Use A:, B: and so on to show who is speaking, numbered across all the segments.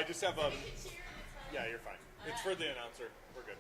A: just have a. Yeah, you're fine. It's for the announcer. We're good.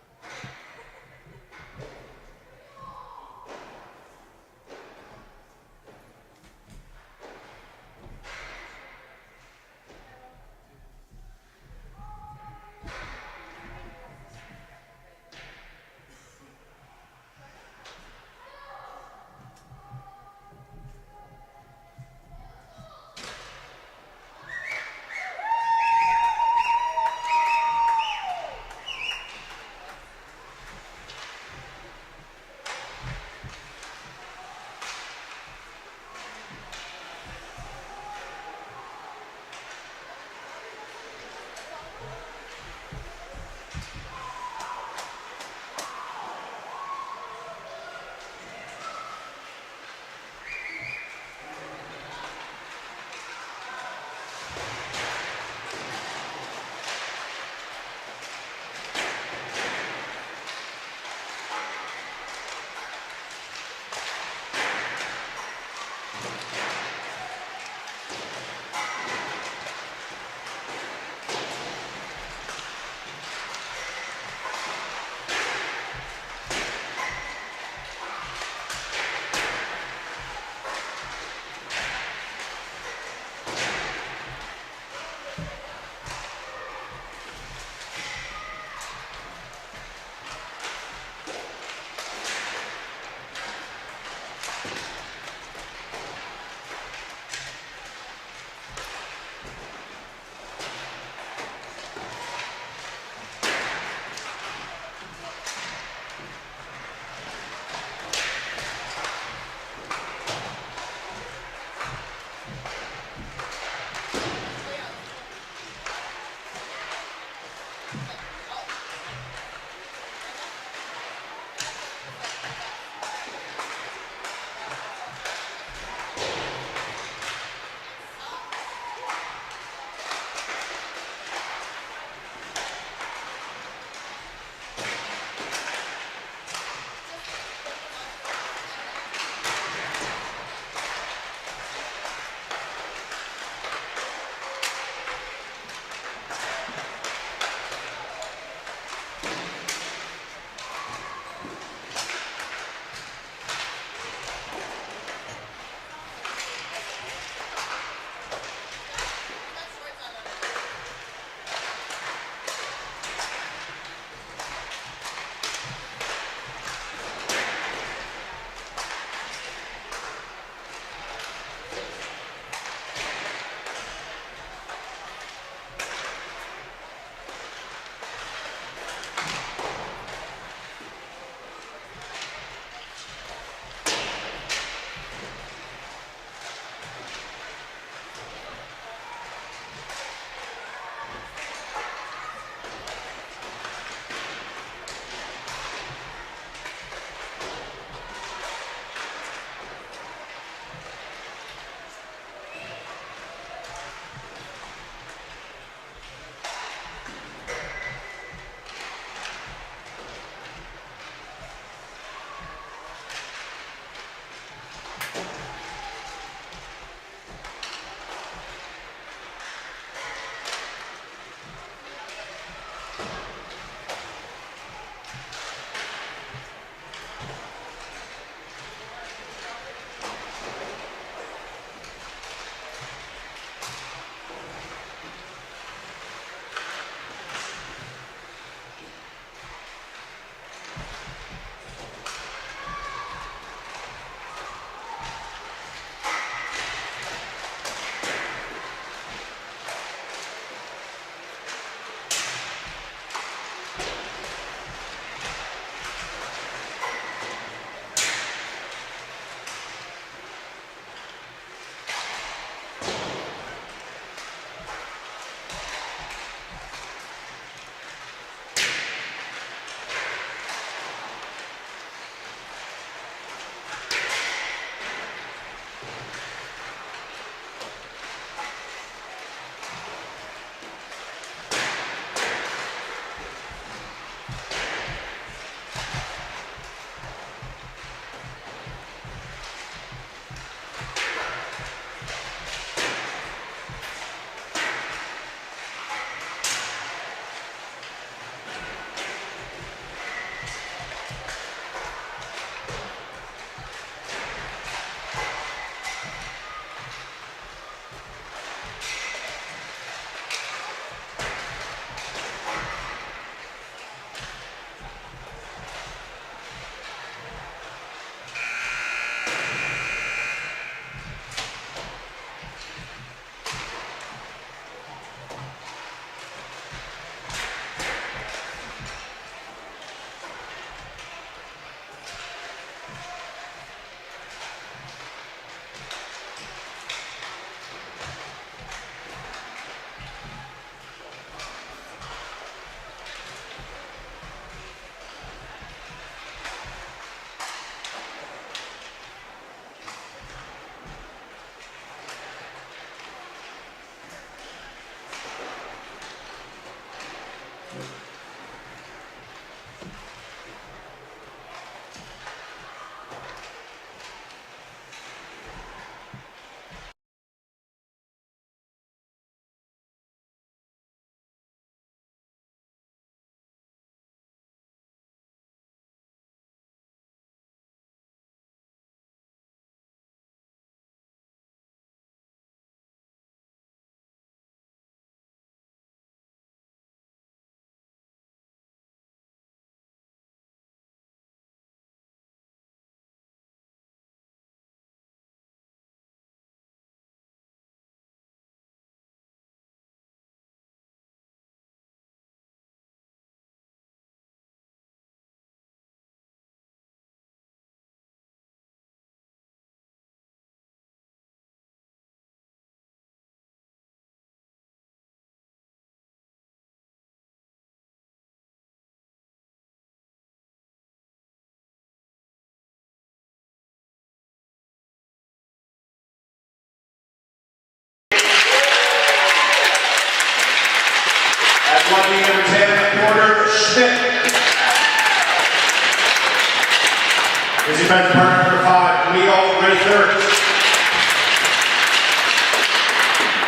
B: dirt.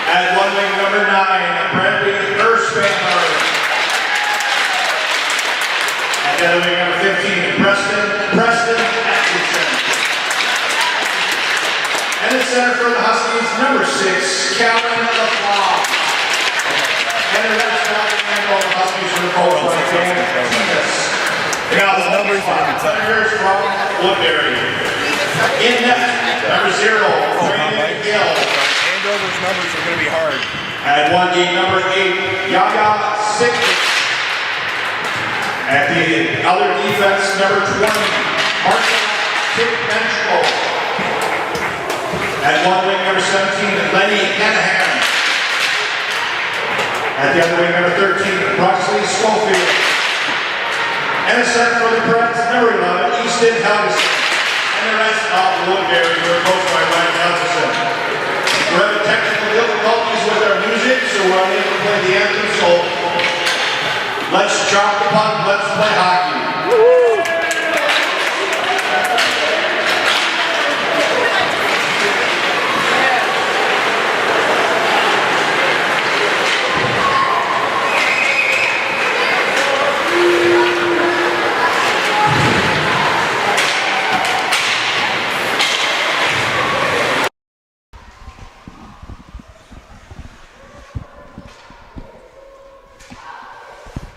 B: At one wing number 9, Bradley Erspaner. At the other wing number 15, Preston Atkinson. And the center for the Huskies, number 6, Calvin LaFlaw. And the red spot and all the Huskies for the goal by Dan Titus. Now the numbers Senators from Woodbury. In net, number 0, Brandon Gill.
C: Andover's numbers are going to be hard.
B: At 1D, number 8, Yaya Sickler. At the other defense, number 20, Marshall Tickbenchko. At one wing, number 17, Lenny Hanahan. At the other wing, number 13, Broxley Schofield. And a set for the Preds, number 11, Easton Helgeson. And the rest of Woodbury, who are coached by Ryan Helgeson. We're having technical difficulties with our music, so we're unable to play the anthem, so let's drop the puck, let's play hockey.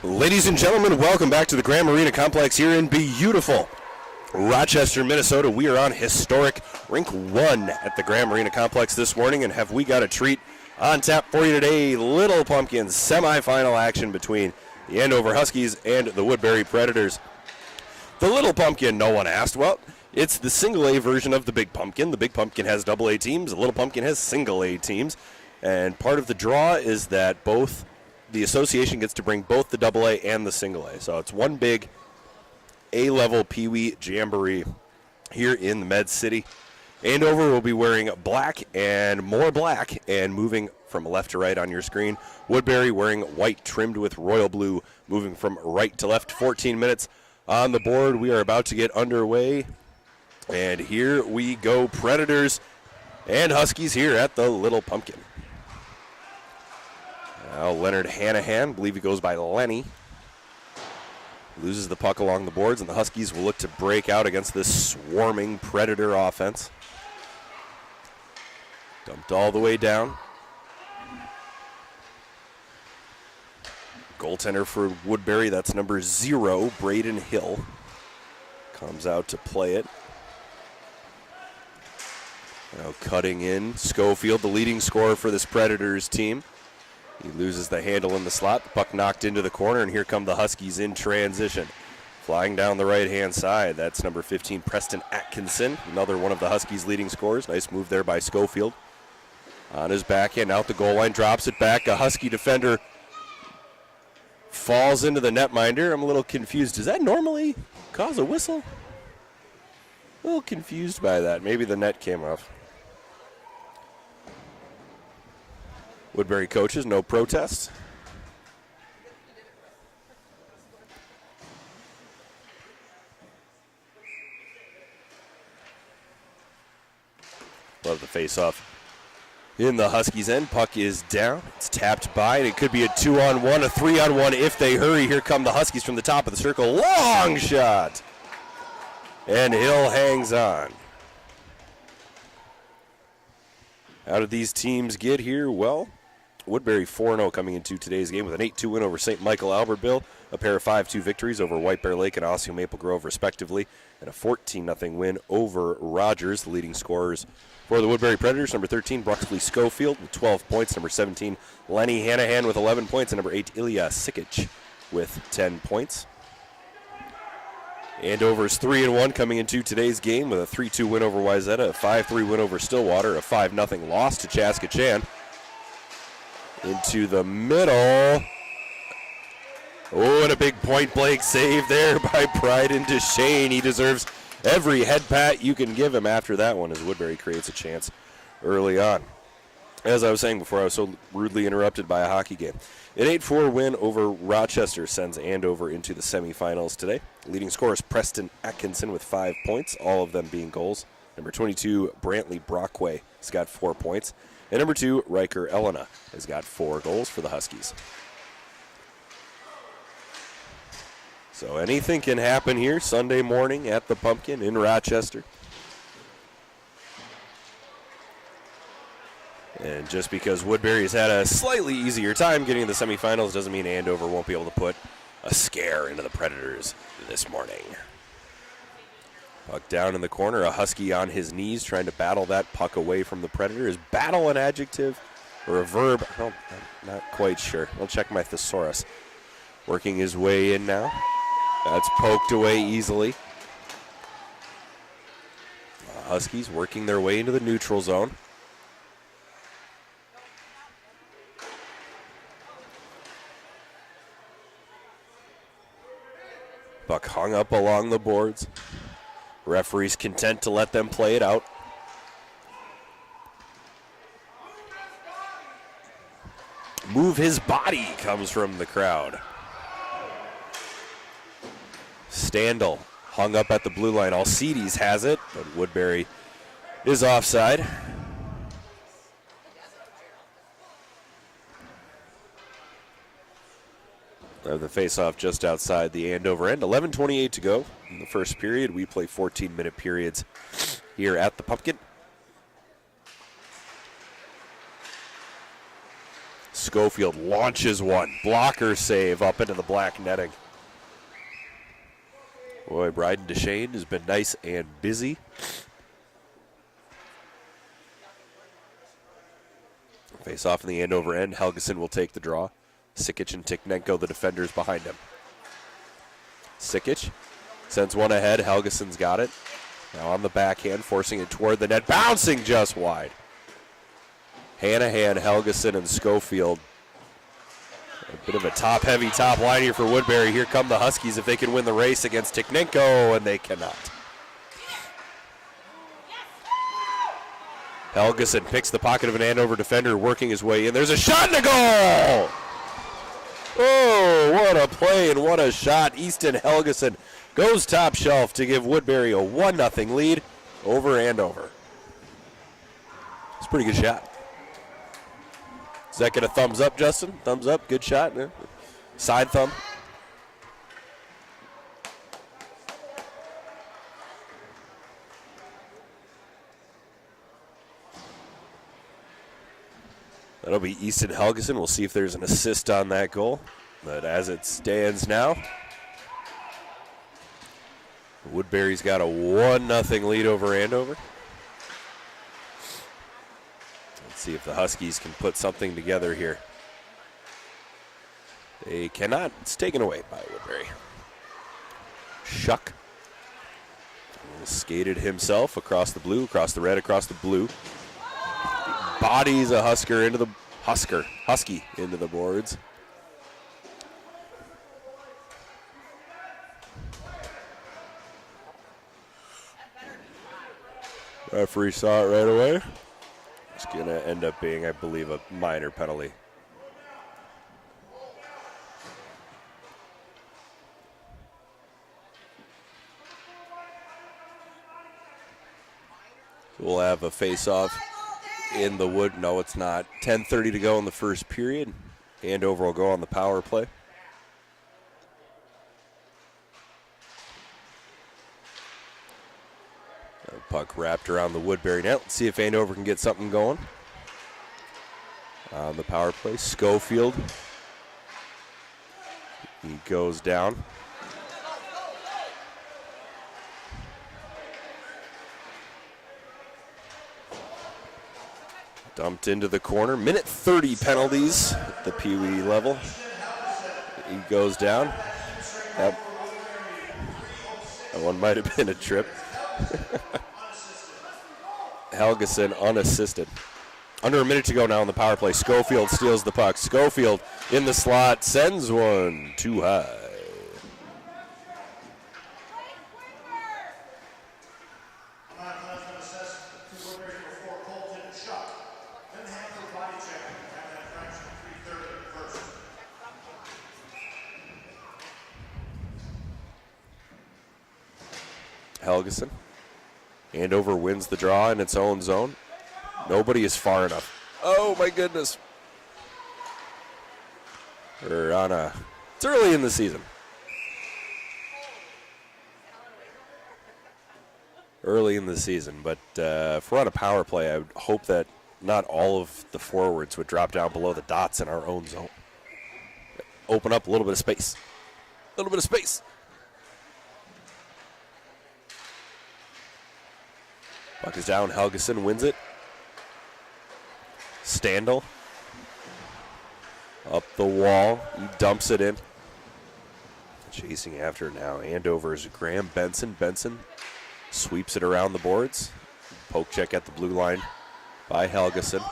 D: Ladies and gentlemen, welcome back to the Grand Marina Complex here in beautiful Rochester, Minnesota. We are on historic Rink 1 at the Grand Marina Complex this morning, and have we got a treat on tap for you today. Little Pumpkins semifinal action between the Andover Huskies and the Woodbury Predators. The Little Pumpkin, no one asked. Well, it's the single A version of the Big Pumpkin. The Big Pumpkin has double A teams. The Little Pumpkin has single A teams. And part of the draw is that the association gets to bring both the double A and the single A. So it's one big A-level Pee Wee Jamboree here in the Med City. Andover will be wearing black and more black and moving from left to right on your screen. Woodbury wearing white trimmed with royal blue, moving from right to left. 14 minutes on the board. We are about to get underway. And here we go, Predators and Huskies here at the Little Pumpkin. Now Leonard Hanahan, believe he goes by Lenny, loses the puck along the boards, and the Huskies will look to break out against this swarming Predator offense. Dumped all the way down. Goaltender for Woodbury, that's number 0, Braden Hill, comes out to play it. Now cutting in, Schofield, the leading scorer for this Predators team. He loses the handle in the slot. The puck knocked into the corner, and here come the Huskies in transition. Flying down the right-hand side, that's number 15, Preston Atkinson, another one of the Huskies' leading scorers. Nice move there by Schofield. On his backhand, out the goal line, drops it back. A Husky defender falls into the netminder. I'm a little confused. Does that normally cause a whistle? A little confused by that. Maybe the net came off. Woodbury coaches, no protest. Love the face-off. In the Huskies' end, puck is down. It's tapped by, and it could be a 2-on-1, a 3-on-1 if they hurry. Here come the Huskies from the top of the circle. Long shot! And Hill hangs on. How did these teams get here? Well, Woodbury 4-0 coming into today's game with an 8-2 win over St. Michael Albertville, a pair of 5-2 victories over White Bear Lake and Osseo Maple Grove respectively, and a 14-0 win over Rogers. The leading scorers for the Woodbury Predators, number 13, Broxley Schofield with 12 points, number 17, Lenny Hanahan with 11 points, and number 8, Ilya Sikic with 10 points. Andover's 3-1 coming into today's game with a 3-2 win over Wayzata, a 5-3 win over Stillwater, a 5-0 loss to Chaskatchan. Into the middle. Oh, and a big point-blank save there by Bryden DeShane. He deserves every head pat you can give him after that one, as Woodbury creates a chance early on. As I was saying before, I was so rudely interrupted by a hockey game. An 8-4 win over Rochester sends Andover into the semifinals today. Leading scorer is Preston Atkinson with 5 points, all of them being goals. Number 22, Brantley Brockway has got 4 points. And number 2, Riker Elena has got 4 goals for the Huskies. So anything can happen here Sunday morning at the Pumpkin in Rochester. And just because Woodbury has had a slightly easier time getting to the semifinals doesn't mean Andover won't be able to put a scare into the Predators this morning. Puck down in the corner, a Husky on his knees trying to battle that puck away from the Predator. Is battle an adjective or a verb? I'm not quite sure. I'll check my thesaurus. Working his way in now. That's poked away easily. Huskies working their way into the neutral zone. Puck hung up along the boards. Referee's content to let them play it out. Move his body comes from the crowd. Standel hung up at the blue line. Alcides has it, but Woodbury is offside. The face-off just outside the Andover end. 11:28 to go in the first period. We play 14-minute periods here at the Pumpkin. Schofield launches one. Blocker save up into the black netting. Boy, Bryden DeShane has been nice and busy. Face-off in the Andover end. Helgeson will take the draw. Sikic and Tiknenko, the defenders behind him. Sikic sends one ahead. Helgeson's got it. Now on the backhand, forcing it toward the net. Bouncing just wide. Hanahan, Helgeson, and Schofield. A bit of a top-heavy top line here for Woodbury. Here come the Huskies if they can win the race against Tiknenko, and they cannot. Helgeson picks the pocket of an Andover defender, working his way in. There's a shot and a goal! Oh, what a play and what a shot. Easton Helgeson goes top shelf to give Woodbury a 1-0 lead over Andover. It's a pretty good shot. Does that get a thumbs up, Justin? Thumbs up, good shot. Side thumb. That'll be Easton Helgeson. We'll see if there's an assist on that goal. But as it stands now, Woodbury's got a 1-0 lead over Andover. Let's see if the Huskies can put something together here. They cannot. It's taken away by Woodbury. Shuck skated himself across the blue, across the red, across the blue. Bodies a Husky into the boards. Referee saw it right away. It's going to end up being, I believe, a minor penalty. We'll have a face-off in the wood. No, it's not. 10:30 to go in the first period. Andover will go on the power play. Puck wrapped around the Woodbury net. Let's see if Andover can get something going. On the power play, Schofield. He goes down. Dumped into the corner. Minute 30 penalties at the Pee Wee level. He goes down. That one might have been a trip. Helgeson unassisted. Under a minute to go now on the power play. Schofield steals the puck. Schofield in the slot, sends one too high. Helgeson. Andover wins the draw in its own zone. Nobody is far enough. Oh, my goodness. It's early in the season. Early in the season, but if we're on a power play, I would hope that not all of the forwards would drop down below the dots in our own zone. Open up a little bit of space. A little bit of space. Puck is down. Helgeson wins it. Standel. Up the wall. He dumps it in. Chasing after it now. Andover's Graham Benson. Benson sweeps it around the boards. Poke check at the blue line by Helgeson.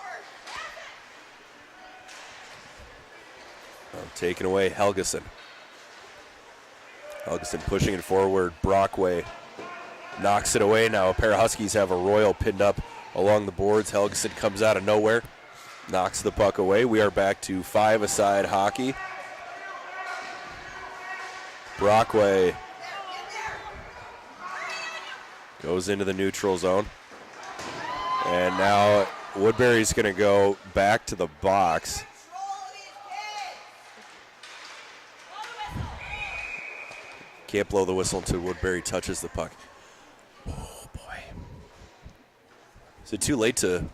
D: Taken away, Helgeson. Helgeson pushing it forward. Brockway knocks it away. Now a pair of Huskies have a Royal pinned up along the boards. Helgeson comes out of nowhere. Knocks the puck away. We are back to 5-a-side hockey. Brockway goes into the neutral zone. And now Woodbury's going to go back to the box. Can't blow the whistle until Woodbury touches the puck. Oh, boy. Is it too late to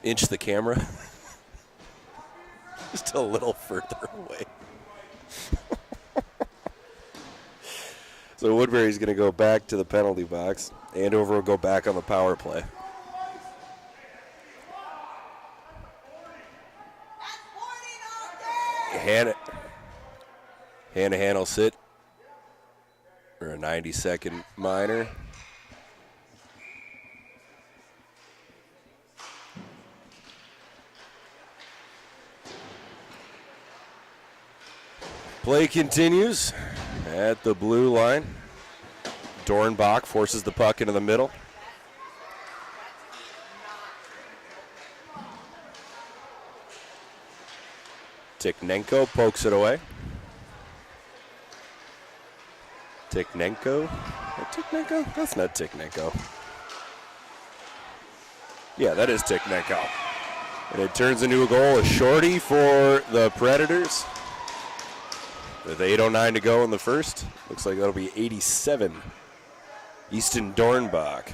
D: inch the camera? Just a little further away. So Woodbury's going to go back to the penalty box. Andover will go back on the power play. Hanahan will sit for a 90-second minor. Play continues at the blue line. Dornbach forces the puck into the middle. Tikhnenko pokes it away. Tikhnenko? Tikhnenko? That's not Tikhnenko. Yeah, that is Tikhnenko. And it turns into a goal. A shorty for the Predators. With 8:09 to go in the first. Looks like that'll be 87. Easton Dornbach.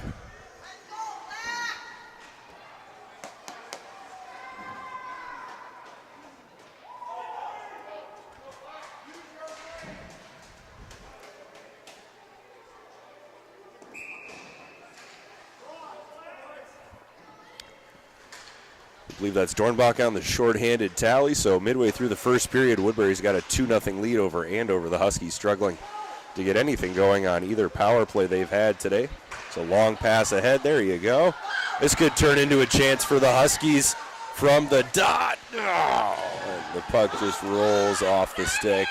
D: I believe that's Dornbach on the shorthanded tally. So midway through the first period, Woodbury's got a 2-0 lead over Andover. The Huskies struggling to get anything going on either power play they've had today. It's a long pass ahead. There you go. This could turn into a chance for the Huskies from the dot. Oh, and the puck just rolls off the stick.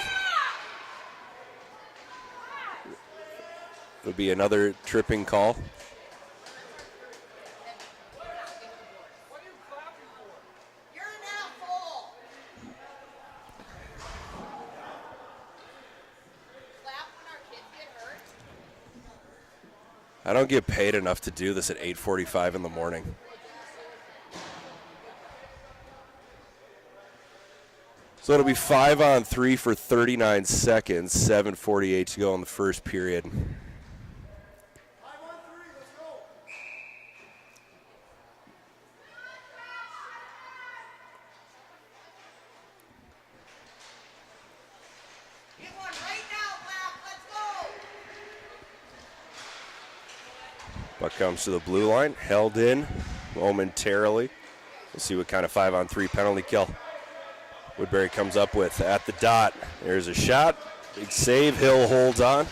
D: It'll be another tripping call. I don't get paid enough to do this at 8:45 in the morning. So it'll be 5-on-3 for 39 seconds, 7:48 to go in the first period.
B: 5-on-3, let's go. Get one right now, Black, let's go.
D: Puck comes to the blue line, held in momentarily. We'll see what kind of 5-on-3 penalty kill Woodbury comes up with at the dot. There's a shot. Big save. Hill holds on.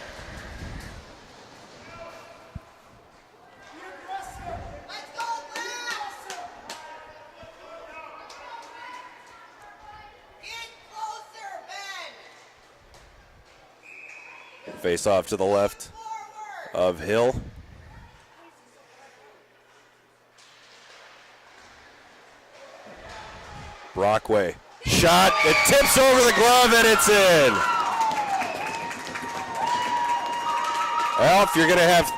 B: Let's go, Black. Get closer, Ben.
D: Face off to the left of Hill. Brockway. Shot. It tips over the glove and it's in. Well, if you're going to have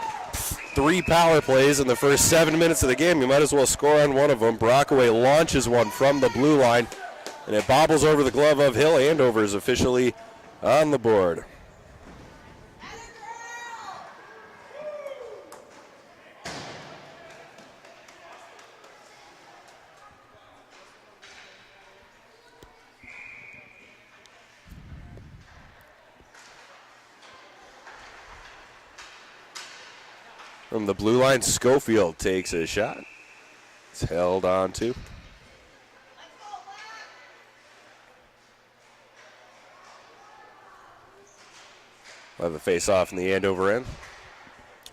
D: 3 power plays in the first 7 minutes of the game. You might as well score on one of them. Brockway launches one from the blue line, and it bobbles over the glove of Hill. Andover is officially on the board. From the blue line, Schofield takes a shot. It's held on to. We'll have the face-off in the Andover end.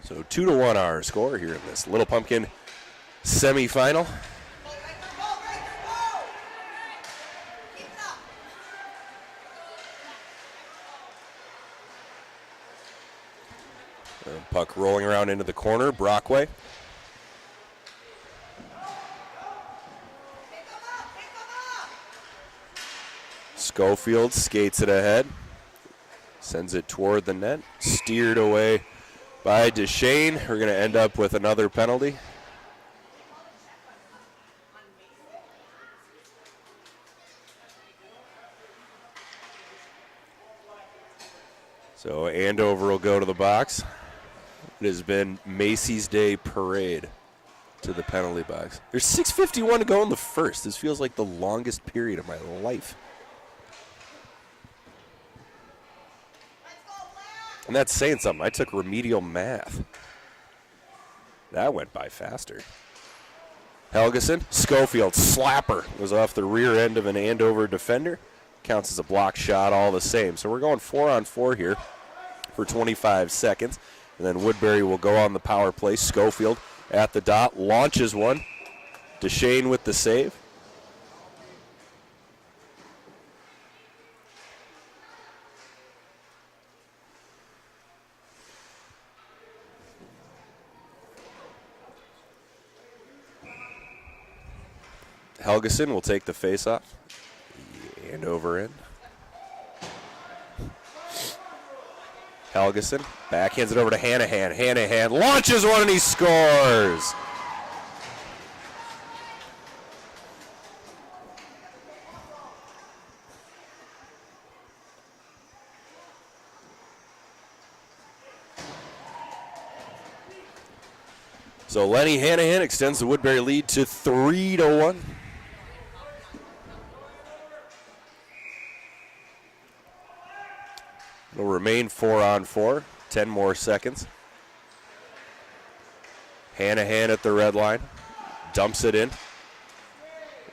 D: So 2-1 our score here in this Little Pumpkin semifinal. Puck rolling around into the corner. Brockway. Schofield skates it ahead. Sends it toward the net. Steered away by Deshane. We're going to end up with another penalty. So Andover will go to the box. It has been Macy's Day Parade to the penalty box. There's 6:51 to go in the first. This feels like the longest period of my life. And that's saying something. I took remedial math. That went by faster. Helgeson, Schofield, slapper. Was off the rear end of an Andover defender. Counts as a block shot all the same. So we're going 4-on-4 here for 25 seconds. And then Woodbury will go on the power play. Schofield at the dot, launches one. Deshane with the save. Helgeson will take the face-off. Andover in. Helgeson backhands it over to Hanahan. Hanahan launches one and he scores. So Lenny Hanahan extends the Woodbury lead to 3-1. It'll remain 4-on-4. 10 more seconds. Hanahan at the red line. Dumps it in.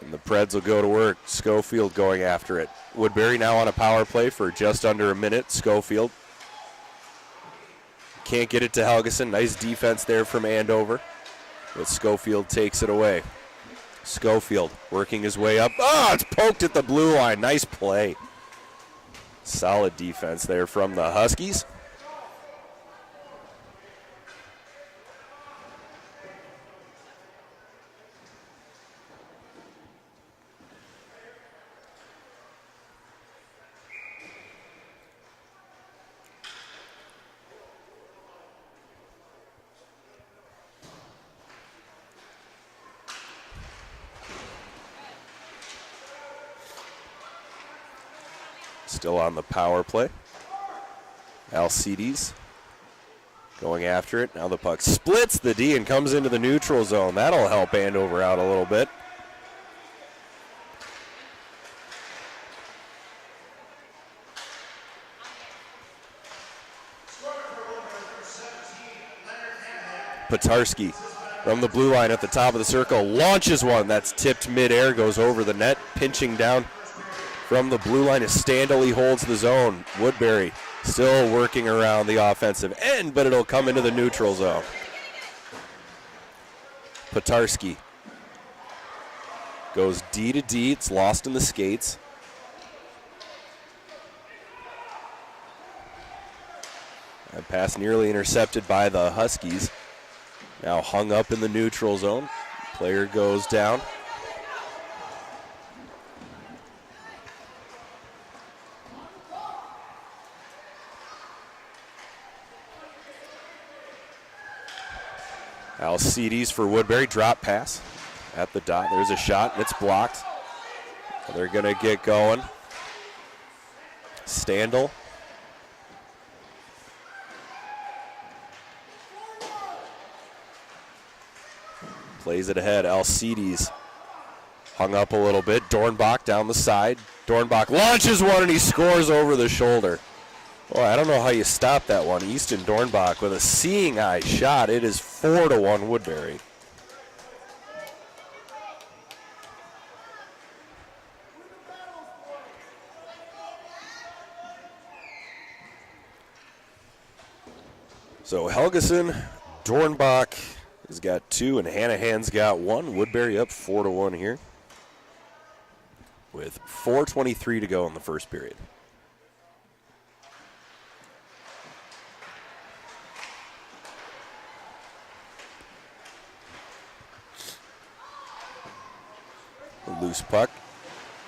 D: And the Preds will go to work. Schofield going after it. Woodbury now on a power play for just under a minute. Schofield can't get it to Helgeson. Nice defense there from Andover. But Schofield takes it away. Schofield working his way up. Oh, it's poked at the blue line. Nice play. Solid defense there from the Huskies. Still on the power play. Alcides going after it. Now the puck splits the D and comes into the neutral zone. That'll help Andover out a little bit. Petarski from the blue line at the top of the circle launches one. That's tipped midair, goes over the net, pinching down from the blue line as Standley holds the zone. Woodbury still working around the offensive end, but it'll come into the neutral zone. Petarski goes D to D. It's lost in the skates. That pass nearly intercepted by the Huskies. Now hung up in the neutral zone. Player goes down. Alcides for Woodbury, drop pass at the dot. There's a shot, and it's blocked. They're going to get going. Standel. Plays it ahead. Alcides hung up a little bit. Dornbach down the side. Dornbach launches one, and he scores over the shoulder. Boy, I don't know how you stop that one. Easton Dornbach with a seeing eye shot. It is 4-1 Woodbury. So Helgeson, Dornbach has got 2, and Hanahan's got 1. Woodbury up 4-1 here with 4:23 to go in the first period. A loose puck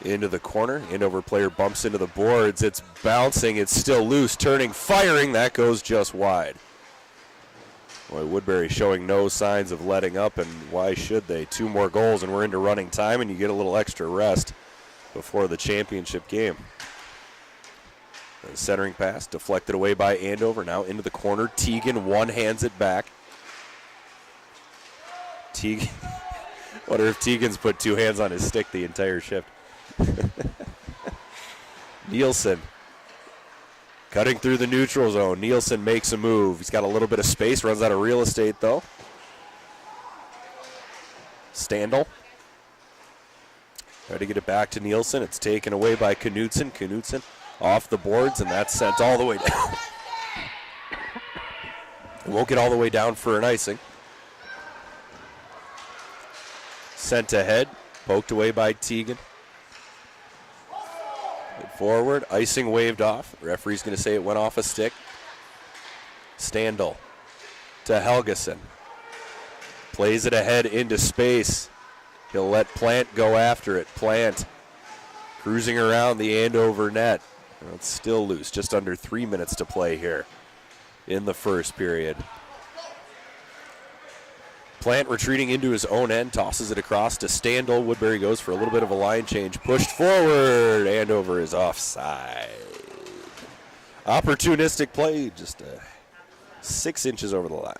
D: into the corner. Andover player bumps into the boards. It's bouncing. It's still loose. Turning, firing. That goes just wide. Boy, Woodbury showing no signs of letting up, and why should they? 2 more goals, and we're into running time, and you get a little extra rest before the championship game. The centering pass deflected away by Andover. Now into the corner. Teagan one-hands it back. Teagan. Wonder if Teagan's put 2 hands on his stick the entire shift. Nielsen cutting through the neutral zone. Nielsen makes a move. He's got a little bit of space, runs out of real estate though. Standel. Try to get it back to Nielsen. It's taken away by Knudsen. Knudsen off the boards, and that's sent all the way down. It won't get all the way down for an icing. Sent ahead, poked away by Teagan. Forward, icing waved off. The referee's going to say it went off a stick. Standel to Helgeson. Plays it ahead into space. He'll let Plant go after it. Plant cruising around the Andover net. Well, it's still loose. Just under 3 minutes to play here in the first period. Plant retreating into his own end, tosses it across to Standel. Woodbury goes for a little bit of a line change. Pushed forward. Andover is offside. Opportunistic play, just 6 inches over the line.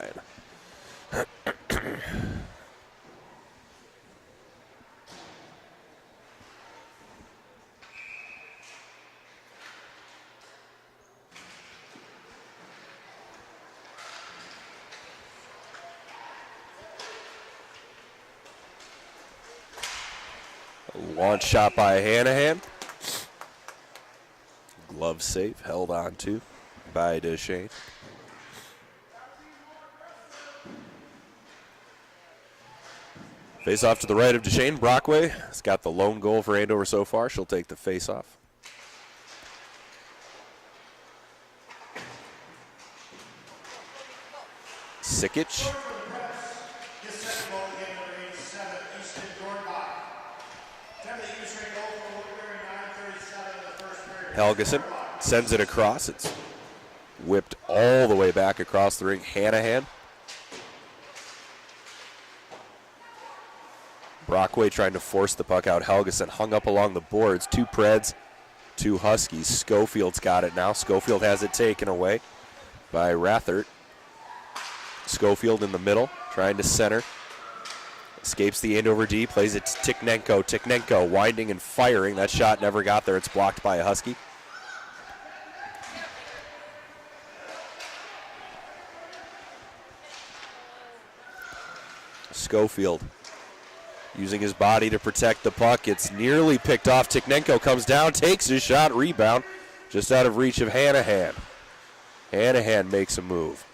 D: Launch shot by Hanahan. Glove safe, held on to by Duchesne. Face off to the right of Duchesne. Brockway has got the lone goal for Andover so far. She'll take the face off. Sikic. Helgeson sends it across. It's whipped all the way back across the rink. Hanahan. Brockway trying to force the puck out. Helgeson hung up along the boards. 2 Preds, 2 Huskies. Schofield's got it now. Schofield has it taken away by Rathert. Schofield in the middle, trying to center. Escapes the Andover D, plays it to Tikhnenko. Tikhnenko winding and firing. That shot never got there. It's blocked by a Husky. Schofield using his body to protect the puck. It's nearly picked off. Tikhnenko comes down, takes his shot, rebound, just out of reach of Hanahan. Hanahan makes a move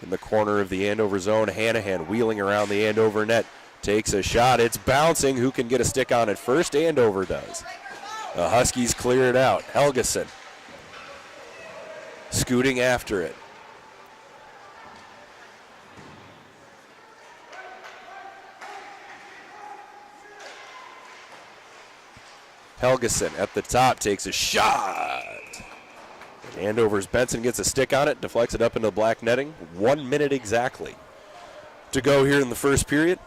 D: in the corner of the Andover zone. Hanahan wheeling around the Andover net, takes a shot. It's bouncing. Who can get a stick on it first? Andover does. The Huskies clear it out. Helgeson scooting after it. Helgeson at the top takes a shot. Andover's Benson gets a stick on it, deflects it up into the black netting. 1 minute exactly to go here in the first period.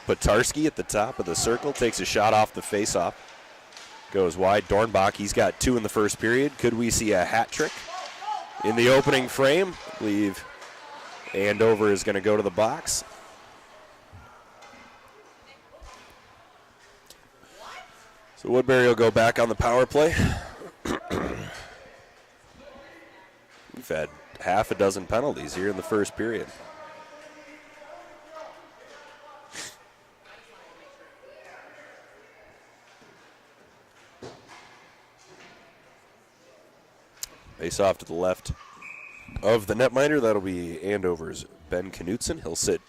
D: Petarski at the top of the circle takes a shot off the faceoff. Goes wide. Dornbach, he's got 2 in the first period. Could we see a hat trick in the opening frame? I believe Andover is going to go to the box. So Woodbury will go back on the power play. We've had half a dozen penalties here in the first period. Face off to the left of the netminder. That'll be Andover's Ben Knutson. He'll sit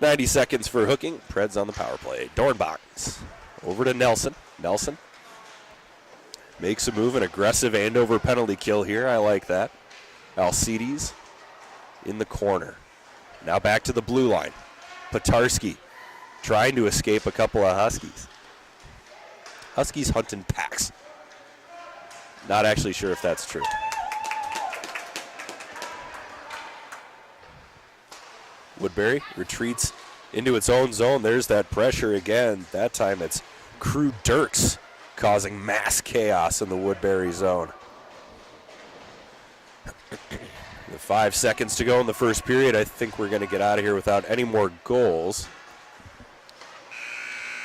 D: 90 seconds for hooking. Preds on the power play. Dornbach over to Nelson. Nelson makes a move, an aggressive Andover penalty kill here. I like that. Alcides in the corner. Now back to the blue line. Petarski trying to escape a couple of Huskies. Huskies hunting packs. Not actually sure if that's true. Woodbury retreats into its own zone. There's that pressure again. That time it's Crew Dirks causing mass chaos in the Woodbury zone. With 5 seconds to go in the first period, I think we're going to get out of here without any more goals.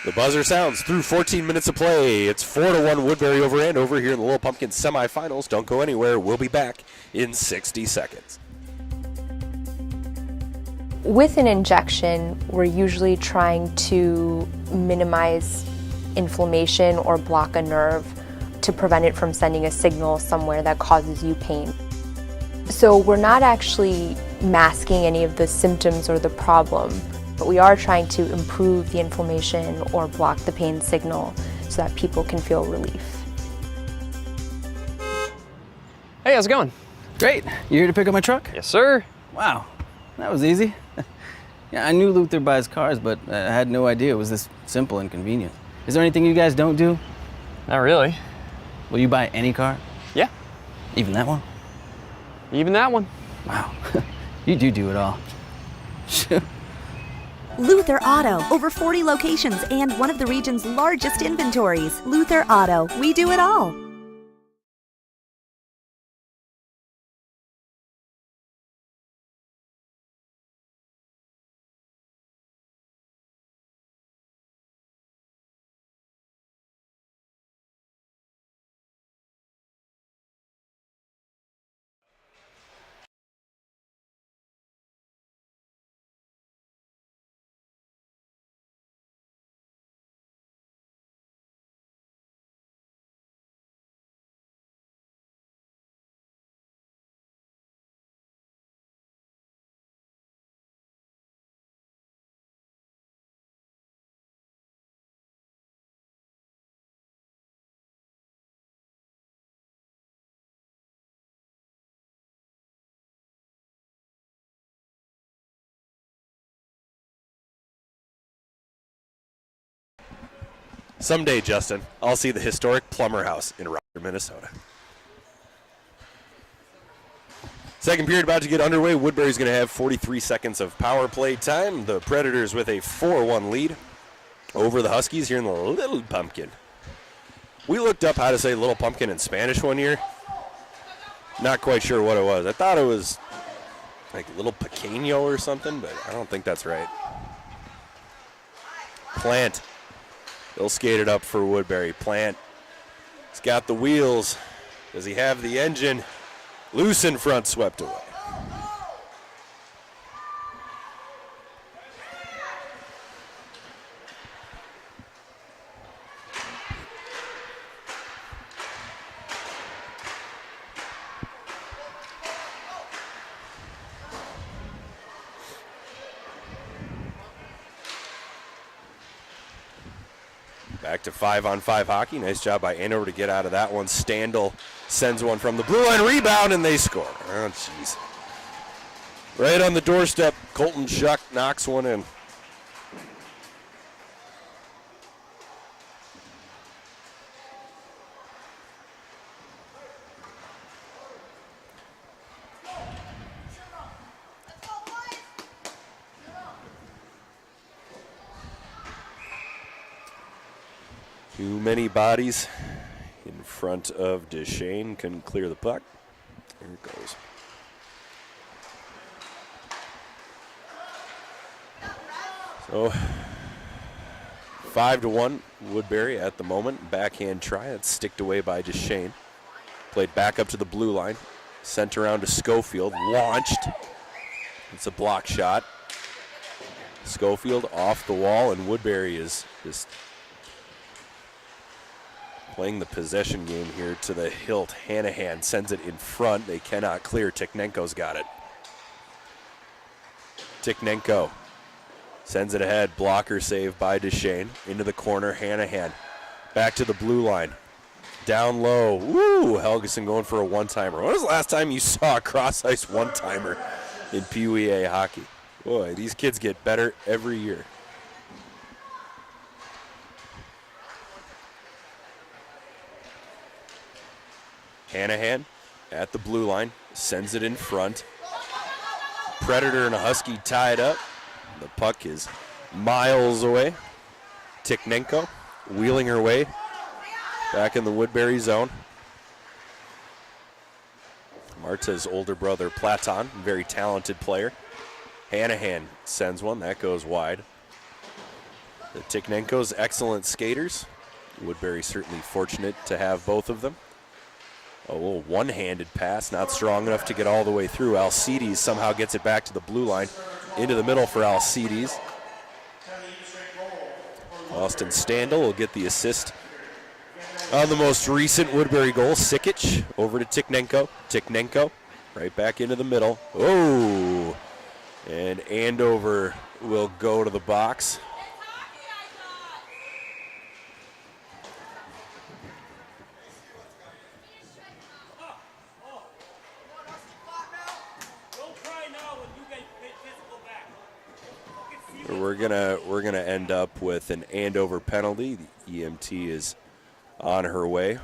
D: The buzzer sounds through 14 minutes of play. It's 4-1 Woodbury over Andover here in the Little Pumpkin semifinals. Don't go anywhere. We'll be back in 60 seconds.
E: With an injection, we're usually trying to minimize inflammation or block a nerve to prevent it from sending a signal somewhere that causes you pain. So we're not actually masking any of the symptoms or the problem, but we are trying to improve the inflammation or block the pain signal so that people can feel relief.
F: Hey, how's it going?
G: Great. You here to pick up my truck?
F: Yes, sir.
G: Wow, that was easy. Yeah, I knew Luther buys cars, but I had no idea it was this simple and convenient. Is there anything you guys don't do?
F: Not really.
G: Will you buy any car?
F: Yeah,
G: Even that one?
F: even that one.
G: Wow, you do it all. Shoot.
H: Luther Auto, over 40 locations and one of the region's largest inventories. Luther Auto, we do it all.
D: Someday, Justin, I'll see the historic Plummer House in Rochester, Minnesota. Second period about to get underway. Woodbury's going to have 43 seconds of power play time. The Predators with a 4-1 lead over the Huskies here in the Little Pumpkin. We looked up how to say Little Pumpkin in Spanish one year. Not quite sure what it was. I thought it was like Little Pequeño or something, but I don't think that's right. Plant. They'll skate it up for Woodbury. Plant. He's got the wheels. Does he have the engine? Loose in front, swept away. Back to 5-on-5 hockey. Nice job by Andover to get out of that one. Standel sends one from the blue line, rebound, and they score. Oh, jeez. Right on the doorstep, Colton Shuck knocks one in. Too many bodies in front of Deshane. Can clear the puck. Here it goes. So 5-1 Woodbury at the moment. Backhand try. It's sticked away by Deshane. Played back up to the blue line. Sent around to Schofield. Launched. It's a block shot. Schofield off the wall, and Woodbury is just playing the possession game here to the hilt. Hanahan sends it in front. They cannot clear. Tikhnenko's got it. Tikhnenko sends it ahead. Blocker save by Deshane. Into the corner. Hanahan back to the blue line. Down low. Woo! Helgeson going for a one-timer. When was the last time you saw a cross-ice one-timer in PWA hockey? Boy, these kids get better every year. Hanahan at the blue line, sends it in front. Predator and a Husky tied up. The puck is miles away. Tikhnenko wheeling her way back in the Woodbury zone. Marta's older brother, Platon, very talented player. Hanahan sends one, that goes wide. The Tikhnenko's excellent skaters. Woodbury certainly fortunate to have both of them. A little one-handed pass, not strong enough to get all the way through. Alcides somehow gets it back to the blue line. Into the middle for Alcides. Austin Standel will get the assist on the most recent Woodbury goal. Sikic over to Tikhnenko. Tikhnenko right back into the middle. Oh! And Andover will go to the box. We're gonna end up with an Andover penalty. The EMT is on her way.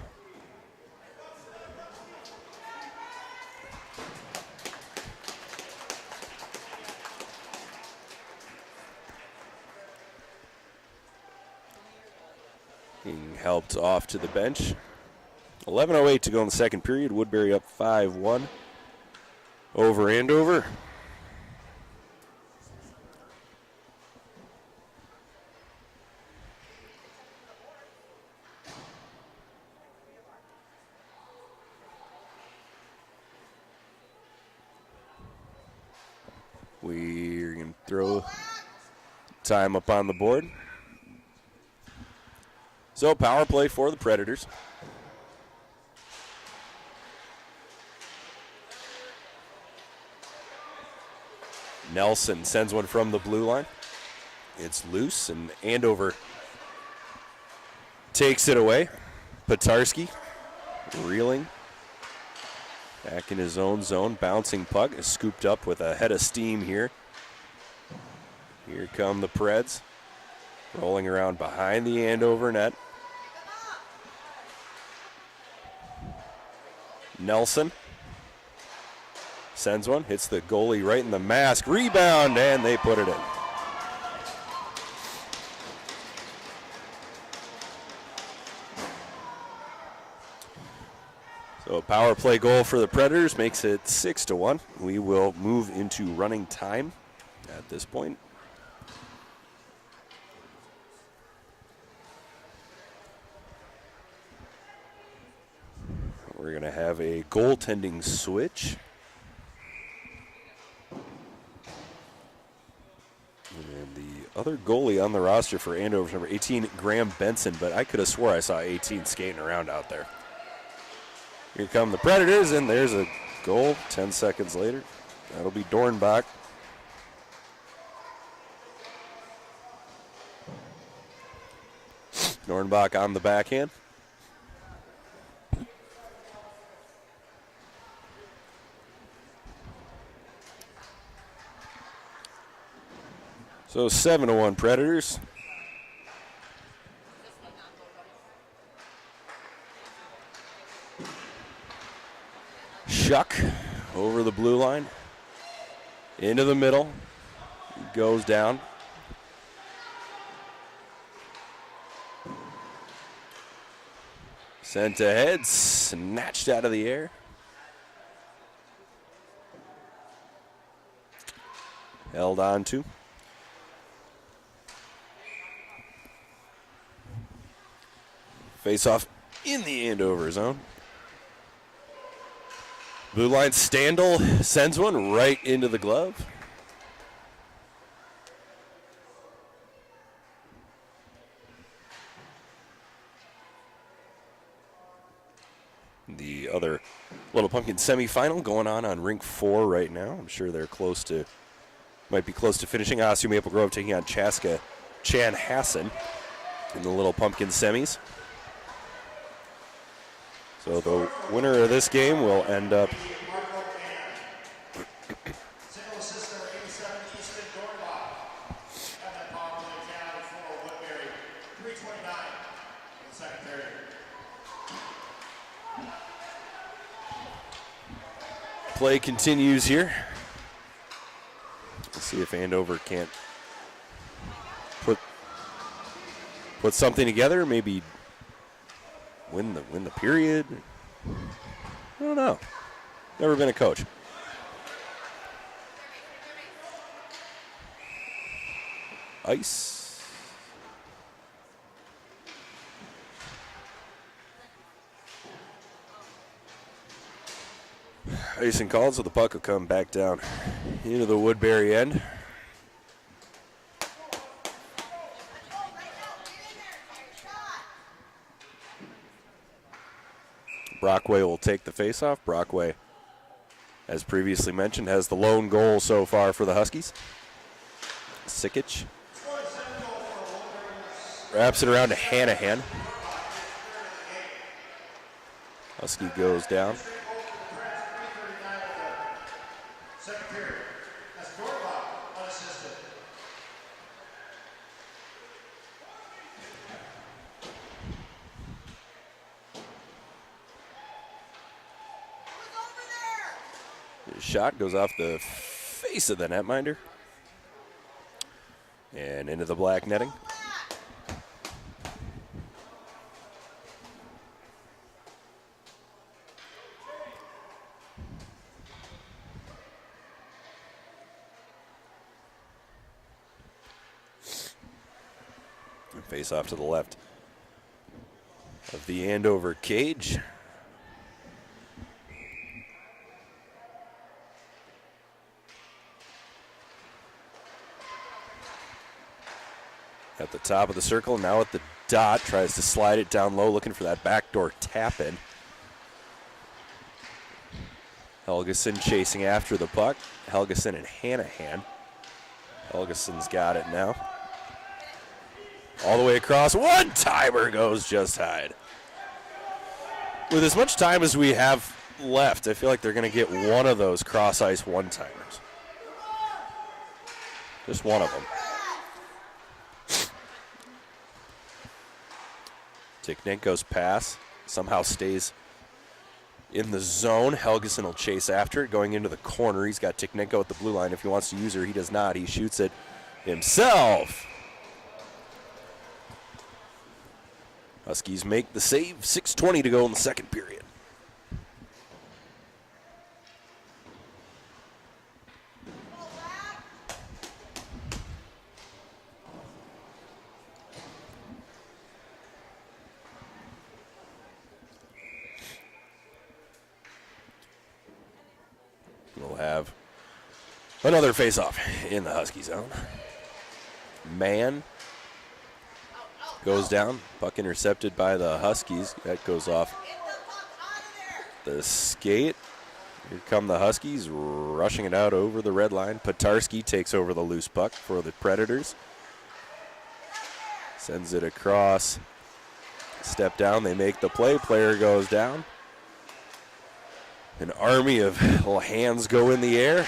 D: Being helped off to the bench. 11:08 to go in the second period. Woodbury up 5-1 over Andover. We're going to throw time up on the board. So power play for the Predators. Nelson sends one from the blue line. It's loose, and Andover takes it away. Petarski reeling. Back in his own zone, bouncing puck is scooped up with a head of steam here. Here come the Preds, rolling around behind the Andover net. Nelson sends one, hits the goalie right in the mask. Rebound, and they put it in. So a power play goal for the Predators makes it 6-1. We will move into running time at this point. We're going to have a goaltending switch. And the other goalie on the roster for Andover is number 18, Graham Benson, but I could have swore I saw 18 skating around out there. Here come the Predators, and there's a goal 10 seconds later. That'll be Dornbach. Dornbach on the backhand. So 7-1 Predators. Shuck over the blue line. Into the middle. Goes down. Sent ahead, snatched out of the air. Held on to. Face off in the Andover zone. Blue line, Standel sends one right into the glove. The other Little Pumpkin semifinal going on Rink 4 right now. I'm sure they're might be close to finishing. OSU Maple Grove taking on Chaska Chanhassen in the Little Pumpkin semis. So the winner of this game will end up play continues here. Let's see if Andover can't put something together, maybe win the period. I don't know. Never been a coach. Ice. Icing called, so the puck will come back down into the Woodbury end. Brockway will take the faceoff. Brockway, as previously mentioned, has the lone goal so far for the Huskies. Sikic wraps it around to Hanahan. Husky goes down. Shot goes off the face of the netminder and into the black netting. Face off to the left of the Andover cage. At the top of the circle, now at the dot, tries to slide it down low, looking for that backdoor tap in. Helgeson chasing after the puck. Helgeson and Hanahan. Helgeson's got it now. All the way across. One timer goes just hide. With as much time as we have left, I feel like they're going to get one of those cross ice one timers. Just one of them. Tiknenko's pass somehow stays in the zone. Helgeson will chase after it, going into the corner. He's got Tiknenko at the blue line. If he wants to use her, he does not. He shoots it himself. Huskies make the save. 6:20 to go in the second period. We'll have another face-off in the Husky zone. Man goes down. Puck intercepted by the Huskies. That goes off the skate. Here come the Huskies rushing it out over the red line. Petarski takes over the loose puck for the Predators. Sends it across. Step down. They make the play. Player goes down. An army of little hands go in the air,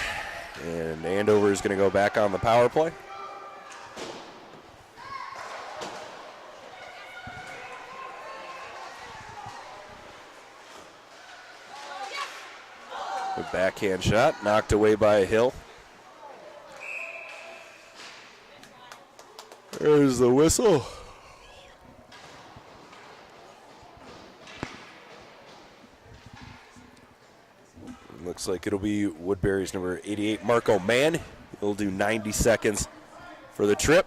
D: and Andover is going to go back on the power play. The backhand shot knocked away by Hill. There's the whistle. Looks like it'll be Woodbury's number 88, Marco Mann. He'll do 90 seconds for the trip.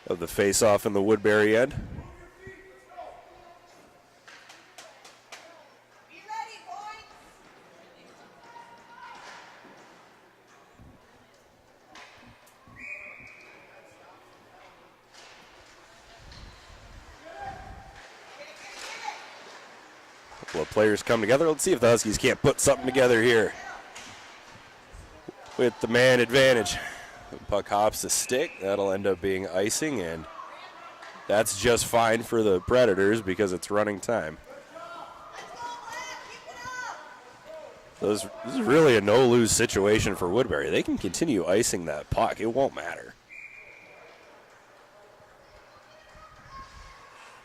D: Of the face-off in the Woodbury end. Couple of players come together. Let's see if the Huskies can't put something together here with the man advantage. The puck hops the stick. That'll end up being icing, and that's just fine for the Predators because it's running time. So this is really a no-lose situation for Woodbury. They can continue icing that puck. It won't matter.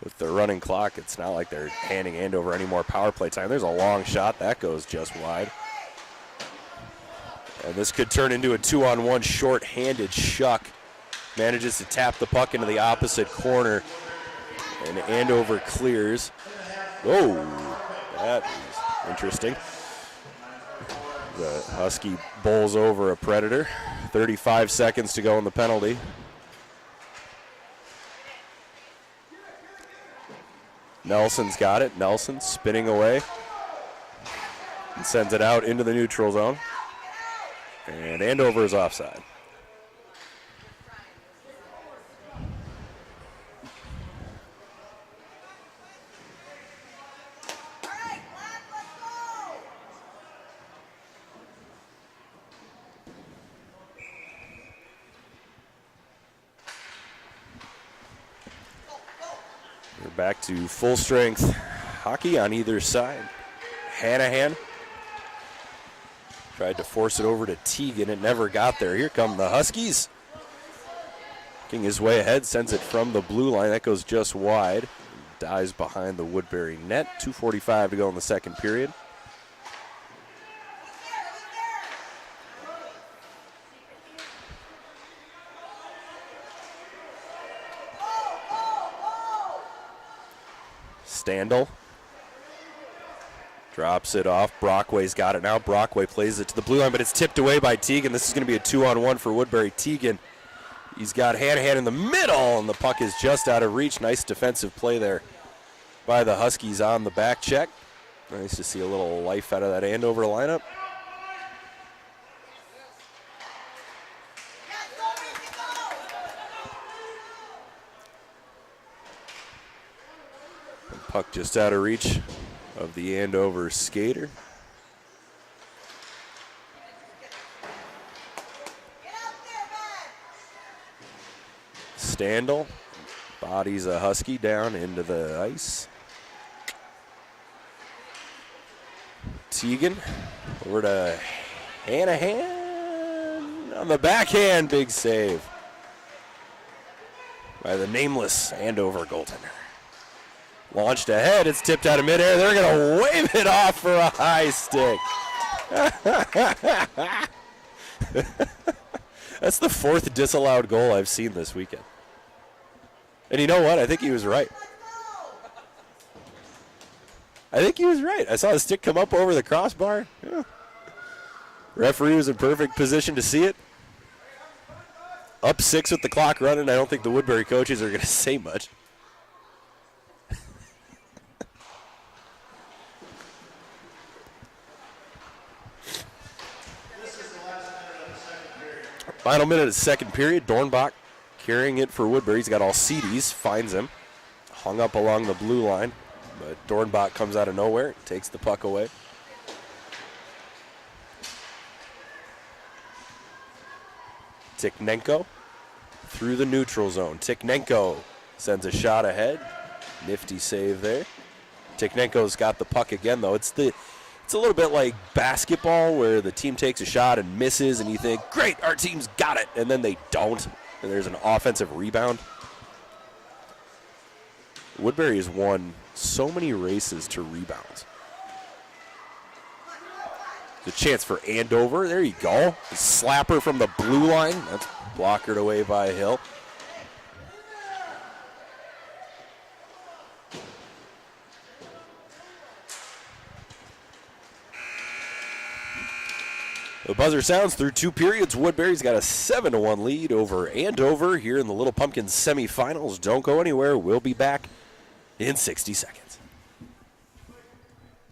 D: With the running clock, it's not like they're handing Andover any more power play time. There's a long shot. That goes just wide. And this could turn into a 2-on-1 short-handed. Shuck manages to tap the puck into the opposite corner. And Andover clears. Oh, that is interesting. The Husky bowls over a Predator. 35 seconds to go in the penalty. Nelson's got it. Nelson spinning away and sends it out into the neutral zone. And Andover is offside. We're back to full strength hockey on either side. Hanahan tried to force it over to Teagan. It never got there. Here come the Huskies. Making his way ahead, sends it from the blue line. That goes just wide. Dives behind the Woodbury net. 2:45 to go in the second period. Standel drops it off. Brockway's got it now. Brockway plays it to the blue line, but it's tipped away by Teagan. This is going to be a 2-on-1 for Woodbury. Teagan, he's got Hanahan in the middle, and the puck is just out of reach. Nice defensive play there by the Huskies on the back check. Nice to see a little life out of that Andover lineup. Puck just out of reach of the Andover skater. Standel bodies a Husky down into the ice. Teagan over to Hanahan on the backhand. Big save by the nameless Andover goaltender. Launched ahead, it's tipped out of midair. They're going to wave it off for a high stick. That's the fourth disallowed goal I've seen this weekend. And you know what? I think he was right. I saw the stick come up over the crossbar. Yeah. Referee was in perfect position to see it. Up 6 with the clock running. I don't think the Woodbury coaches are going to say much. Final minute of the second period. Dornbach carrying it for Woodbury. He's got all CDs, finds him. Hung up along the blue line, but Dornbach comes out of nowhere, takes the puck away. Tikhnenko through the neutral zone. Tikhnenko sends a shot ahead. Nifty save there. Tikhnenko's got the puck again, though. It's a little bit like basketball where the team takes a shot and misses and you think, great, our team's got it, and then they don't, and there's an offensive rebound. Woodbury has won so many races to rebounds. The chance for Andover. There you go. The slapper from the blue line. That's blockered away by Hill. The buzzer sounds through 2 periods. Woodbury's got a 7-1 lead over Andover here in the Little Pumpkins semifinals. Don't go anywhere. We'll be back in 60 seconds.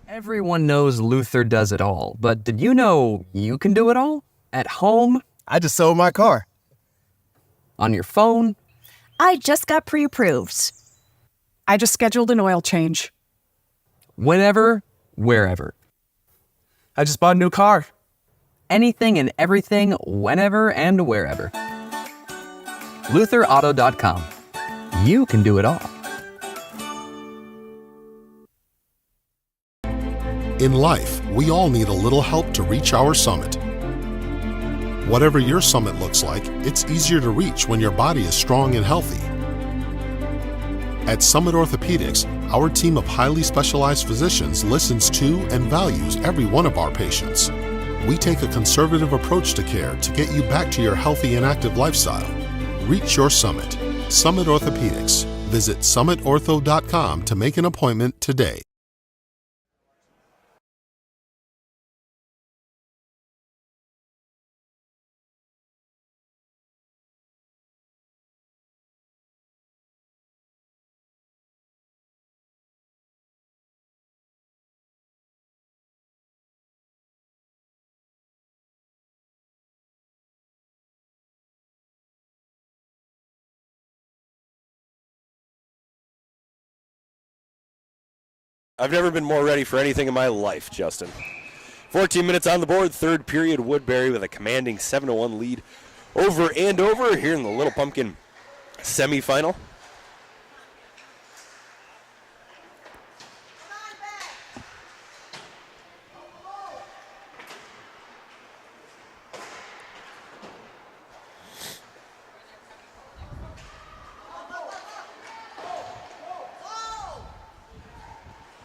I: Everyone knows Luther does it all, but did you know you can do it all? At home?
C: I just sold my car.
I: On your phone?
J: I just got pre-approved. I just scheduled an oil change.
I: Whenever, wherever.
C: I just bought a new car.
I: Anything and everything, whenever and wherever. LutherAuto.com. You can do it all.
K: In life, we all need a little help to reach our summit. Whatever your summit looks like, it's easier to reach when your body is strong and healthy. At Summit Orthopedics, our team of highly specialized physicians listens to and values every one of our patients. We take a conservative approach to care to get you back to your healthy and active lifestyle. Reach your summit. Summit Orthopedics. Visit summitortho.com to make an appointment today.
D: I've never been more ready for anything in my life, Justin. 14 minutes on the board, 3rd period. Woodbury with a commanding 7-1 lead over Andover here in the Little Pumpkin semifinal.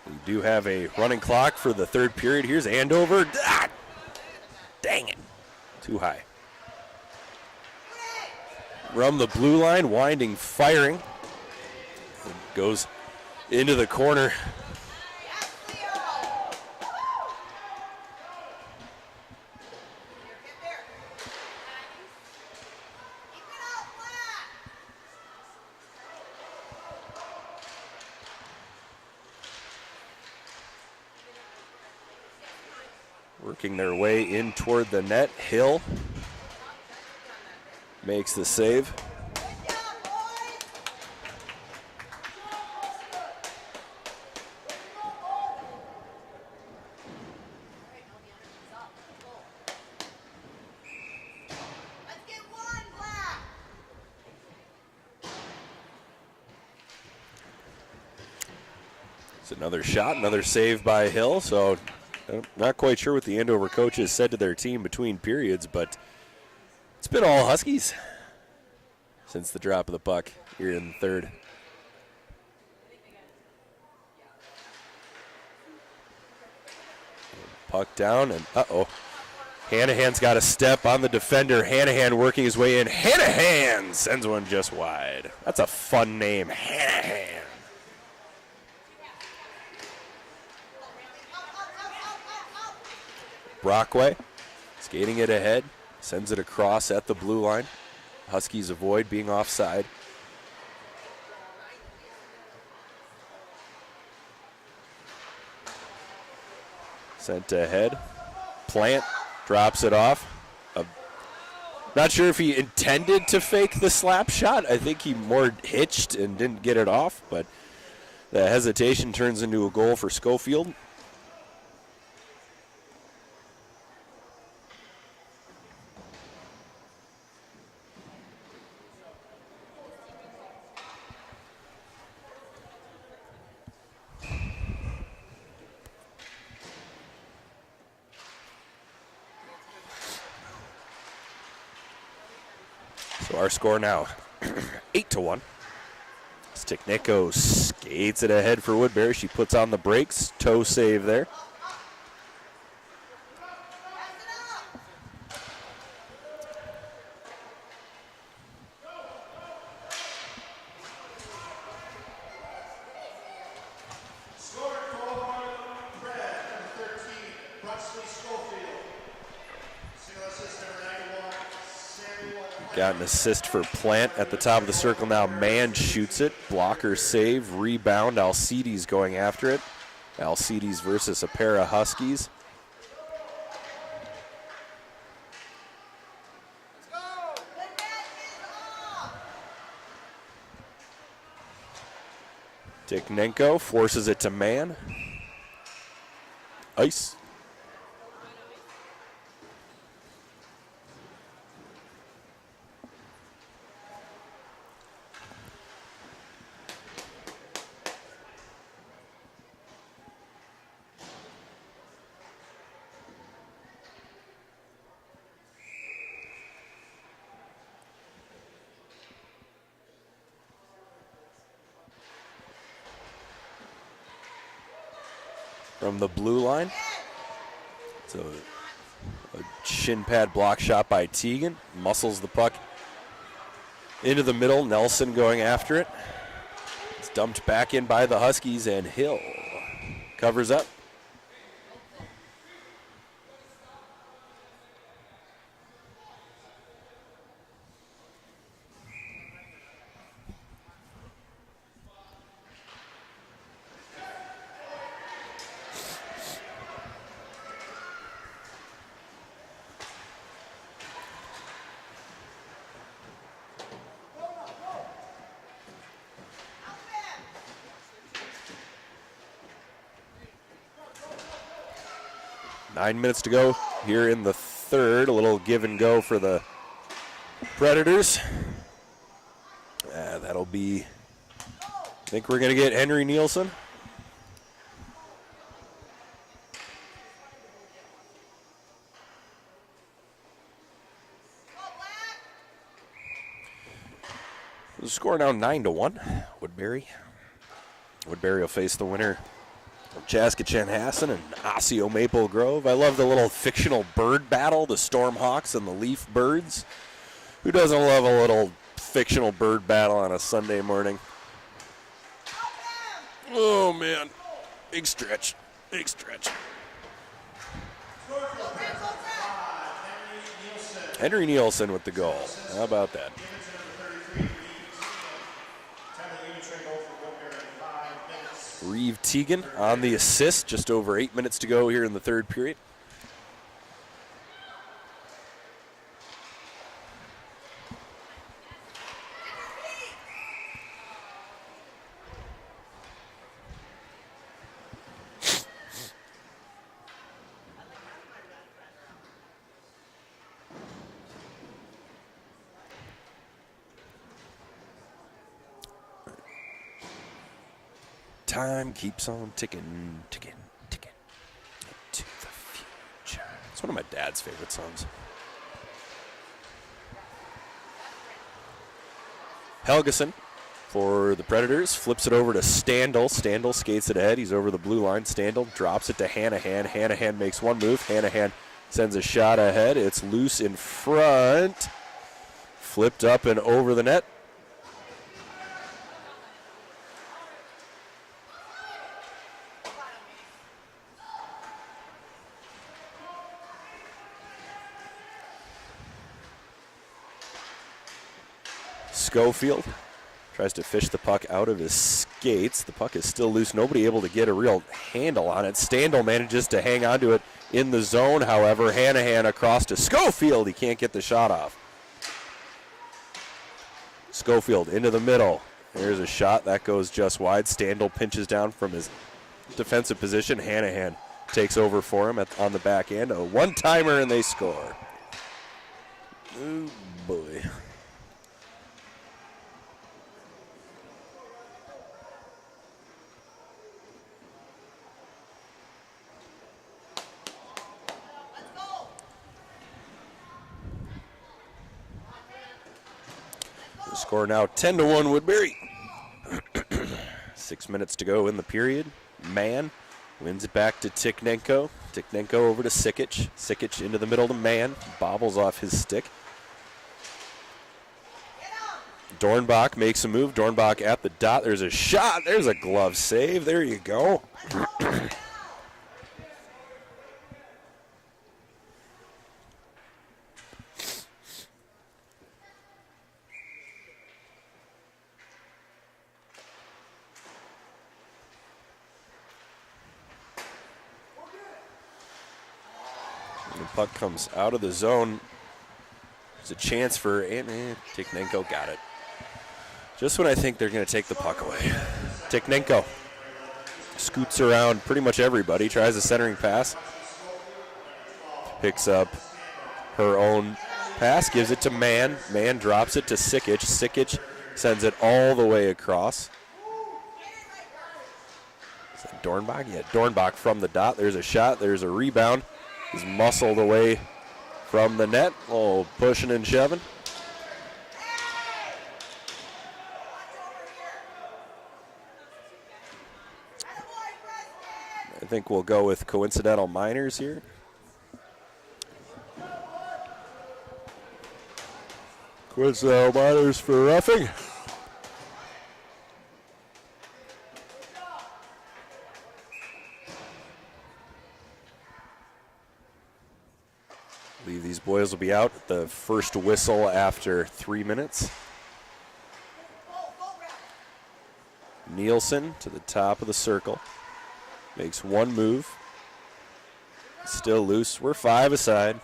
D: We do have a running clock for the 3rd period. Here's Andover. Ah, dang it. Too high. From the blue line, winding, firing. It goes into the corner. Working their way in toward the net. Hill makes the save. It's another shot, another save by Hill. So I'm not quite sure what the Andover coaches said to their team between periods, but it's been all Huskies since the drop of the puck here in the 3rd. Puck down, and uh-oh. Hanahan's got a step on the defender. Hanahan working his way in. Hanahan sends one just wide. That's a fun name, Hanahan. Brockway skating it ahead, sends it across at the blue line. Huskies avoid being offside. Sent ahead. Plant drops it off. Not sure if he intended to fake the slap shot. I think he more hitched and didn't get it off, but the hesitation turns into a goal for Schofield. So our score now, 8-1. Stikneko skates it ahead for Woodbury. She puts on the brakes. Toe save there. Got an assist for Plant at the top of the circle now. Mann shoots it. Blocker save. Rebound. Alcides going after it. Alcides versus a pair of Huskies. Stikneko forces it to Mann. Ice. From the blue line. So a shin pad block shot by Teagan. Muscles the puck into the middle. Nelson going after it. It's dumped back in by the Huskies, and Hill covers up. Nine minutes to go here in the third. A little give and go for the Predators. That'll be, I think we're going to get Henry Nielsen. The score now 9-1. Woodbury. Woodbury will face the winner of Chaskatchen-Hassan and Osseo Maple Grove. I love the little fictional bird battle, the Stormhawks and the Leaf Birds. Who doesn't love a little fictional bird battle on a Sunday morning? Oh, man. Big stretch. Big stretch. Henry Nielsen with the goal. How about that? Reeve Teagan on the assist. Just over 8 minutes to go here in the third period. Time keeps on ticking, ticking, ticking into the future. It's one of my dad's favorite songs. Helgeson for the Predators flips it over to Standel. Standel skates it ahead. He's over the blue line. Standel drops it to Hanahan. Hanahan makes one move. Hanahan sends a shot ahead. It's loose in front. Flipped up and over the net. Schofield tries to fish the puck out of his skates. The puck is still loose. Nobody able to get a real handle on it. Standel manages to hang on to it in the zone, however. Hanahan across to Schofield. He can't get the shot off. Schofield into the middle. There's a shot. That goes just wide. Standel pinches down from his defensive position. Hanahan takes over for him on the back end. A one-timer, and they score. Oh, boy. The score now 10-1 Woodbury. 6 minutes to go in the period. Mann wins it back to Tikhnenko. Tikhnenko over to Sikic. Sikic into the middle to Mann. Bobbles off his stick. Dornbach makes a move. Dornbach at the dot. There's a shot. There's a glove save. There you go. The puck comes out of the zone. There's a chance for Tikhnenko. Got it. Just when I think they're going to take the puck away. Tikhnenko scoots around pretty much everybody, tries a centering pass. Picks up her own pass, gives it to Mann. Mann drops it to Sikic. Sikic sends it all the way across. Is that Dornbach? Yeah, Dornbach from the dot. There's a shot. There's a rebound. He's muscled away from the net. Oh, pushing and shoving. I think we'll go with coincidental minors here. Coincidental minors for roughing. I believe these boys will be out at the first whistle after 3 minutes. Nielsen to the top of the circle. Makes one move. Still loose. We're 5 aside.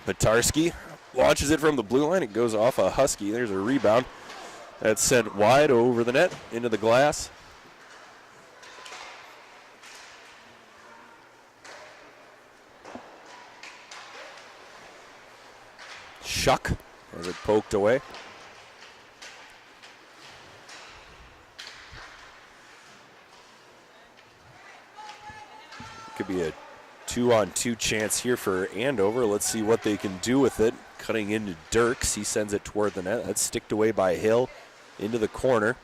D: Matarski launches it from the blue line. It goes off a Husky. There's a rebound. That's sent wide over the net into the glass. Shuck as it poked away. Could be a 2-on-2 chance here for Andover. Let's see what they can do with it. Cutting into Dirks. He sends it toward the net. That's sticked away by Hill into the corner.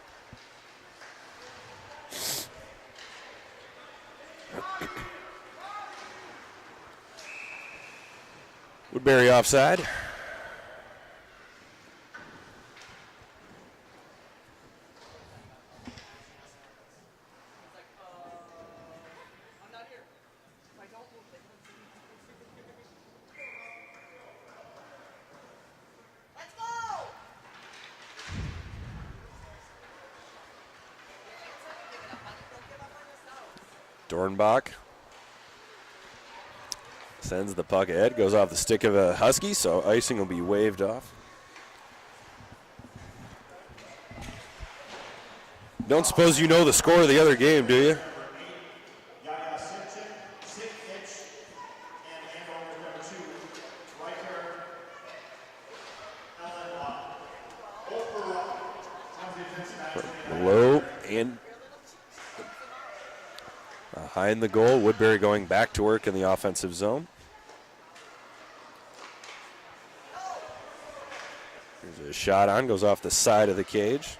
D: Woodbury offside. Dornbach sends the puck ahead, goes off the stick of a Husky, so icing will be waved off. Don't suppose you know the score of the other game, do you? Low and behind the goal. Woodbury going back to work in the offensive zone. There's a shot on, goes off the side of the cage.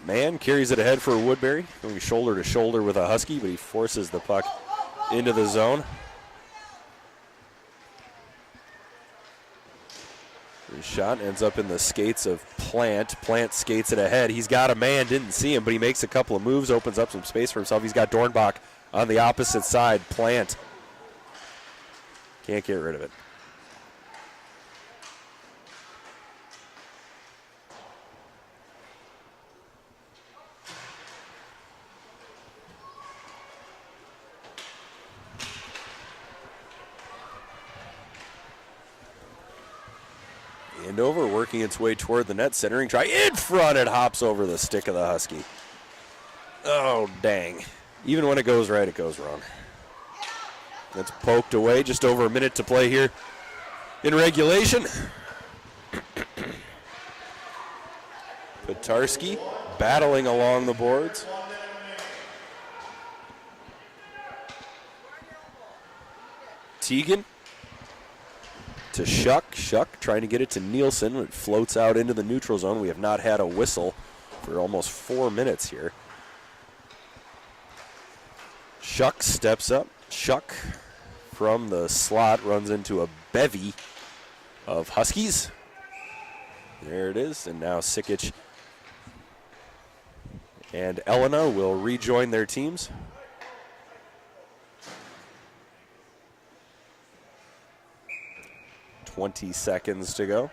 D: Mann carries it ahead for Woodbury, going shoulder to shoulder with a Husky, but he forces the puck into the zone. His shot ends up in the skates of Plant. Plant skates it ahead. He's got a man, didn't see him, but he makes a couple of moves, opens up some space for himself. He's got Dornbach on the opposite side. Plant can't get rid of it. Andover working its way toward the net, centering try in front. It hops over the stick of the Husky. Oh, dang. Even when it goes right, it goes wrong. That's poked away. Just over a minute to play here in regulation. Petarski battling along the boards. Teagan to Shuck. Shuck trying to get it to Nielsen. It floats out into the neutral zone. We have not had a whistle for almost 4 minutes here. Shuck steps up. Shuck from the slot runs into a bevy of Huskies. There it is. And now Sikic and Elena will rejoin their teams. .20 seconds to go.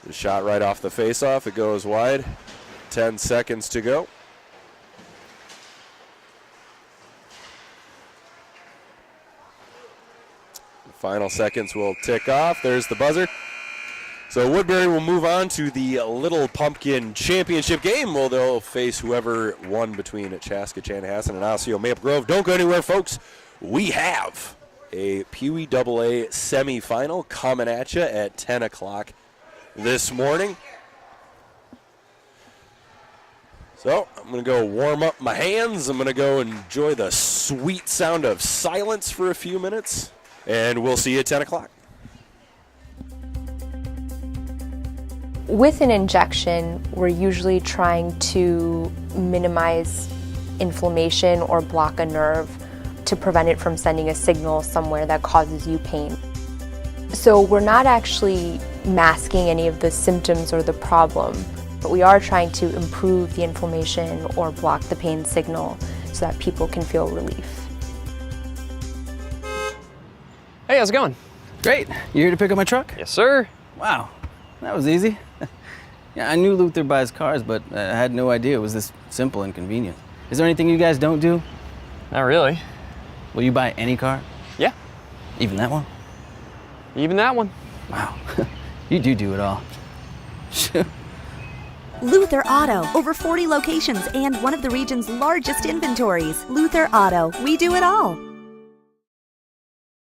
D: The shot right off the faceoff. It goes wide. 10 seconds to go. The final seconds will tick off. There's the buzzer. So Woodbury will move on to the Little Pumpkin Championship game. Well, they'll face whoever won between Chaska, Chanhassen, and Osseo Maple Grove. Don't go anywhere, folks. We have a Pee Wee AA semifinal coming at you at 10 o'clock this morning. So I'm going to go warm up my hands. I'm going to go enjoy the sweet sound of silence for a few minutes, and we'll see you at 10 o'clock.
E: With an injection, we're usually trying to minimize inflammation or block a nerve to prevent it from sending a signal somewhere that causes you pain. So we're not actually masking any of the symptoms or the problem, but we are trying to improve the inflammation or block the pain signal so that people can feel relief.
F: Hey, how's it going?
G: Great. You here to pick up my truck?
F: Yes, sir.
G: Wow, that was easy. Yeah, I knew Luther buys cars, but I had no idea it was this simple and convenient. Is there anything you guys don't do?
F: Not really.
G: Will you buy any car?
F: Yeah.
G: Even that one?
F: Even that one.
G: Wow, you do it all.
H: Luther Auto, over 40 locations and one of the region's largest inventories. Luther Auto, we do it all.